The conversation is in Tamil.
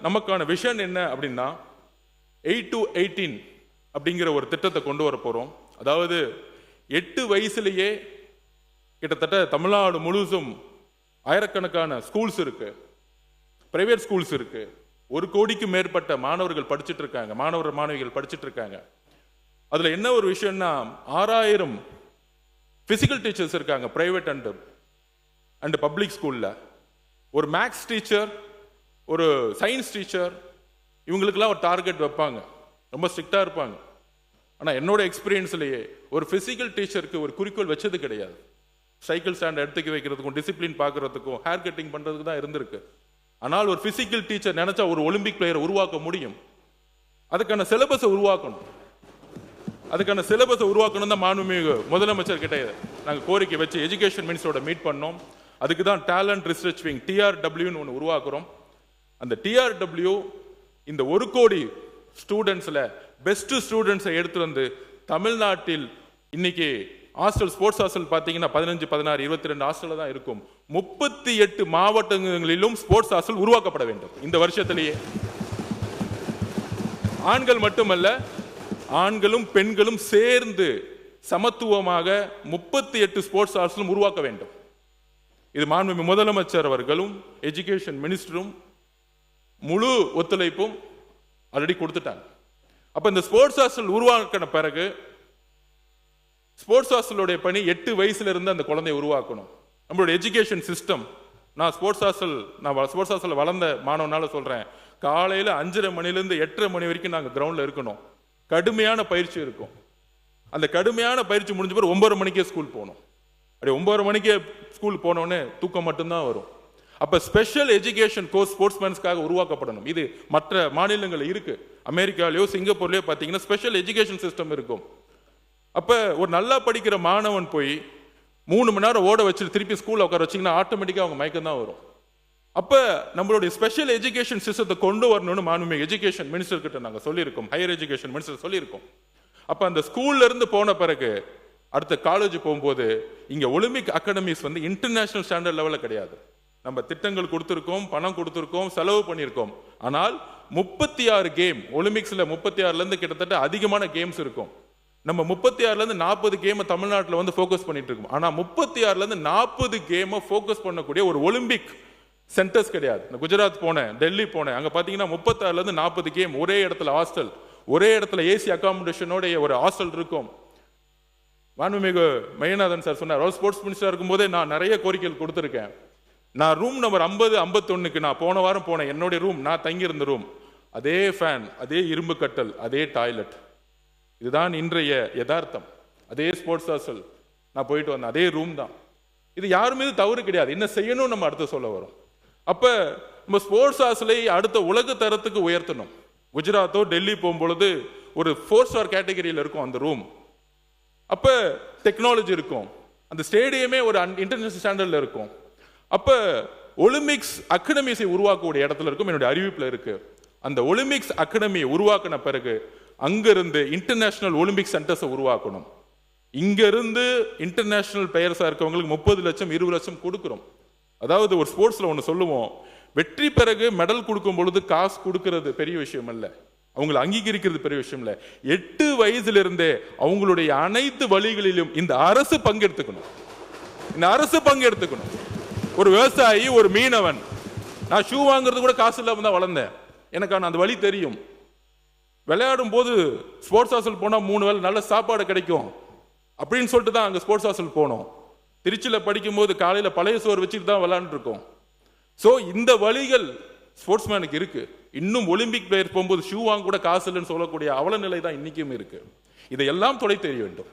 நமக்கான விஷன் என்ன அப்படின்னா 8 to 18 அப்படிங்கிற ஒரு திட்டத்தை கொண்டு வர போறோம். அதாவது 8 வயசுலேயே கிட்டத்தட்ட தமிழ்நாடு முழுசும் ஆயிரக்கணக்கான ஸ்கூல்ஸ் இருக்கு, பிரைவேட் ஸ்கூல்ஸ் இருக்கு. 1 கோடிக்கு மேற்பட்ட மாணவர்கள் படிச்சுட்டு இருக்காங்க, மாணவிகள் படிச்சுட்டு இருக்காங்க. அதுல என்ன ஒரு விஷயம்னா 6000 பிசிக்கல் டீச்சர்ஸ் இருக்காங்க பிரைவேட் அண்ட் பப்ளிக் ஸ்கூல்ல. ஒரு மேக்ஸ் டீச்சர், ஒரு சயின்ஸ் டீச்சர், இவங்களுக்கெல்லாம் ஒரு டார்கெட் வைப்பாங்க, ரொம்ப ஸ்ட்ரிக்டா இருப்பாங்க. ஆனா என்னோட எக்ஸ்பீரியன்ஸ்லயே ஒரு பிசிக்கல் டீச்சருக்கு ஒரு குறிக்கோள் வச்சது கிடையாது. சைக்கிள் ஸ்டாண்ட் எடுத்துக்க வைக்கிறதுக்கும் டிசிப்ளின் பார்க்கறதுக்கும் ஹேர் கட்டிங் பண்றதுக்கு தான் இருந்திருக்கு. ஆனால் ஒரு பிசிக்கல் டீச்சர் நினைச்சா ஒரு ஒலிம்பிக் பிளேயரை உருவாக்க முடியும். அதுக்கான சிலபஸை உருவாக்கணும். தான் மாண்புமிகு முதலமைச்சர் கிட்ட நாங்கள் கோரிக்கை வச்சு எஜுகேஷன் மினிஸ்டரோட மீட் பண்ணோம். அதுக்கு தான் டேலண்ட் ரிசர்ச் விங் TRWன்னு ஒன்று உருவாக்குறோம். அந்த TRW இந்த 1 கோடி ஸ்டூடெண்ட்ஸ்ல பெஸ்ட் ஸ்டூடெண்ட்ஸை எடுத்து வந்து தமிழ்நாட்டில் இன்னைக்கு ஹாஸ்டல், ஸ்போர்ட்ஸ் ஹாஸ்டல் பார்த்தீங்கன்னா 15, 16, 22 ஹாஸ்டல் தான் இருக்கும். 38 மாவட்டங்களிலும் ஸ்போர்ட்ஸ் ஹாஸ்டல் உருவாக்கப்பட வேண்டும் இந்த வருஷத்திலேயே. ஆண்கள் மட்டுமல்ல, ஆண்களும் பெண்களும் சேர்ந்து சமத்துவமாக 38 ஸ்போர்ட்ஸ் ஹாஸ்டலும் உருவாக்க வேண்டும். இது மாண்புமிகு முதலமைச்சர் அவர்களும் எஜுகேஷன் மினிஸ்டரும் முழு ஒத்துழைப்பும் ஆல்ரெடி கொடுத்துட்டாங்க. அப்ப இந்த ஸ்போர்ட்ஸ் ஹாஸ்டல் உருவாக்கின பிறகு ஸ்போர்ட்ஸ் ஹாஸ்டலுடைய பணி 8 வயசுல இருந்து அந்த குழந்தையை உருவாக்கணும். நம்மளுடைய எஜுகேஷன் சிஸ்டம், நான் ஸ்போர்ட்ஸ் ஹாஸ்டல் வளர்ந்த மாணவனால சொல்றேன், காலையில 5:30 மணிலிருந்து 8:30 மணி வரைக்கும் நாங்கள் கிரவுண்ட்ல இருக்கணும். கடுமையான பயிற்சி இருக்கும். அந்த கடுமையான பயிற்சி முடிஞ்ச பிறகு 9:30 மணிக்கே ஸ்கூல் போகணும். அப்படி 9:30 மணிக்கே ஸ்கூல் போனோடனே தூக்கம் மட்டும்தான் வரும். அப்ப ஸ்பெஷல் எஜுகேஷன் கோர்ஸ் ஸ்போர்ட்ஸ்மேன்ஸ்க்காக உருவாக்கப்படணும். இது மற்ற மாநிலங்கள் இருக்கு. அமெரிக்காலயோ சிங்கப்பூர்லயோ பார்த்தீங்கன்னா ஸ்பெஷல் எஜுகேஷன் சிஸ்டம் இருக்கும். அப்ப ஒரு நல்லா படிக்கிற மாணவன் போய் 3 மணி நேரம் ஓட வச்சுட்டு திருப்பி ஸ்கூல்ல உட்கார வச்சிங்கன்னா ஆட்டோமேட்டிக்கா அவங்க மயக்கம் தான் வரும். அப்ப நம்மளுடைய ஸ்பெஷல் எஜுகேஷன் சிஸ்டத்தை கொண்டு வரணும்னு மாண்புமிகு எஜுகேஷன் மினிஸ்டர் கிட்ட நாங்கள் சொல்லியிருக்கோம், ஹையர் எஜுகேஷன் மினிஸ்டர் சொல்லியிருக்கோம். அப்ப அந்த ஸ்கூல்ல இருந்து போன பிறகு அடுத்த காலேஜ் போகும்போது இங்க ஒலிம்பிக் அகாடமிஸ் வந்து இன்டர்நேஷனல் ஸ்டாண்டர்ட் லெவல்ல கிடையாது. நம்ம திட்டங்கள் கொடுத்திருக்கோம், பணம் கொடுத்திருக்கோம், செலவு பண்ணியிருக்கோம். ஆனால் 36 கேம் ஒலிம்பிக்ஸ்ல 36ல இருந்து கிட்டத்தட்ட அதிகமான கேம்ஸ் இருக்கும். நம்ம 36ல இருந்து 40 கேம் தமிழ்நாட்டில் வந்து ஃபோக்கஸ் பண்ணிட்டு இருக்கோம். ஆனா 36ல இருந்து 40 கேமை ஃபோக்கஸ் பண்ணக்கூடிய ஒரு ஒலிம்பிக் சென்டர்ஸ் கிடையாது. குஜராத் போனேன், டெல்லி போனேன், அங்க பாத்தீங்கன்னா 36ல இருந்து 40 கேம் ஒரே இடத்துல ஹாஸ்டல், ஒரே இடத்துல ஏசி அகாமடேஷனோட ஒரு ஹாஸ்டல் இருக்கும். மாண்புமிகு மையநாதன் சார் சொன்னார், ஸ்போர்ட்ஸ் மினிஸ்டர் இருக்கும்போதே நான் நிறைய கோரிக்கைகள் கொடுத்திருக்கேன். நான் ரூம் நம்பர் 50, 51க்கு நான் போன வாரம் போனேன். என்னுடைய ரூம், நான் தங்கி இருந்த ரூம், அதே ஃபேன், அதே இரும்பு கட்டல், அதே டாய்லெட். இதுதான் இன்றைய யதார்த்தம். அதே ஸ்போர்ட்ஸ் ஹாஸ்டல் நான் போயிட்டு வந்தேன், அதே ரூம் தான். இது யார் மீது தவறு கிடையாது, என்ன செய்யணும் நம்ம அடுத்து சொல்ல வரோம். அப்ப நம்ம ஸ்போர்ட்ஸ் ஹாஸ்டலை அடுத்த உலக தரத்துக்கு உயர்த்தணும். குஜராத்தோ டெல்லி போகும்பொழுது ஒரு 4 ஸ்டார் கேட்டகரியில் இருக்கும் அந்த ரூம். அப்ப டெக்னாலஜி இருக்கும், அந்த ஸ்டேடியமே ஒரு இன்டர்நேஷனல் ஸ்டாண்டர்ட்ல இருக்கும். அப்ப ஒலிம்பிக்ஸ் அகாடமிஸை உருவாக்கக்கூடிய இடத்துல இருக்கும், என்னுடைய அறிவிப்புல இருக்கு. அந்த ஒலிம்பிக்ஸ் அகாடமியை உருவாக்கின பிறகு அங்கிருந்து இன்டர்நேஷனல் ஒலிம்பிக் சென்டர்ஸை உருவாக்கணும். இங்க இருந்து இன்டர்நேஷனல் பிளேயர்ஸா இருக்கவங்களுக்கு 30 லட்சம் 20 லட்சம் கொடுக்கிறோம். அதாவது ஒரு ஸ்போர்ட்ஸ்ல ஒன்று சொல்லுவோம், வெற்றி பிறகு மெடல் கொடுக்கும் பொழுது காசு கொடுக்கிறது பெரிய விஷயம் அல்ல, அவங்களை அங்கீகரிக்கிறது பெரிய விஷயம் இல்ல. 8 வயசுல இருந்தே அவங்களுடைய அனைத்து வழிகளிலும் இந்த அரசு பங்கெடுத்துக்கணும். ஒரு விவசாயி, ஒரு மீனவன், நான் ஷூ வாங்குறது கூட காசு இல்லாம தான் வளர்ந்தேன், எனக்கான அந்த வழி தெரியும். விளையாடும் போது ஸ்போர்ட்ஸ் ஹாஸ்டல் போனா 3 வேளை நல்ல சாப்பாடு கிடைக்கும் அப்படின்னு சொல்லிட்டு தான் அங்க ஸ்போர்ட்ஸ் ஹாஸ்டல் போனோம். திருச்சியில படிக்கும் போது காலையில பழைய சோறு வச்சுட்டு தான் விளையாண்டு இருக்கோம். சோ இந்த வழிகள் ஸ்போர்ட்ஸ்மேனுக்கு இருக்கு. இன்னும் ஒலிம்பிக் பிளேயர் போகும்போது ஷூ வாங்க கூட காசு இல்லைன்னு சொல்லக்கூடிய அவல நிலை தான் இன்னைக்கும் இருக்கு. இதையெல்லாம் தொலை தெரிய வேண்டும்.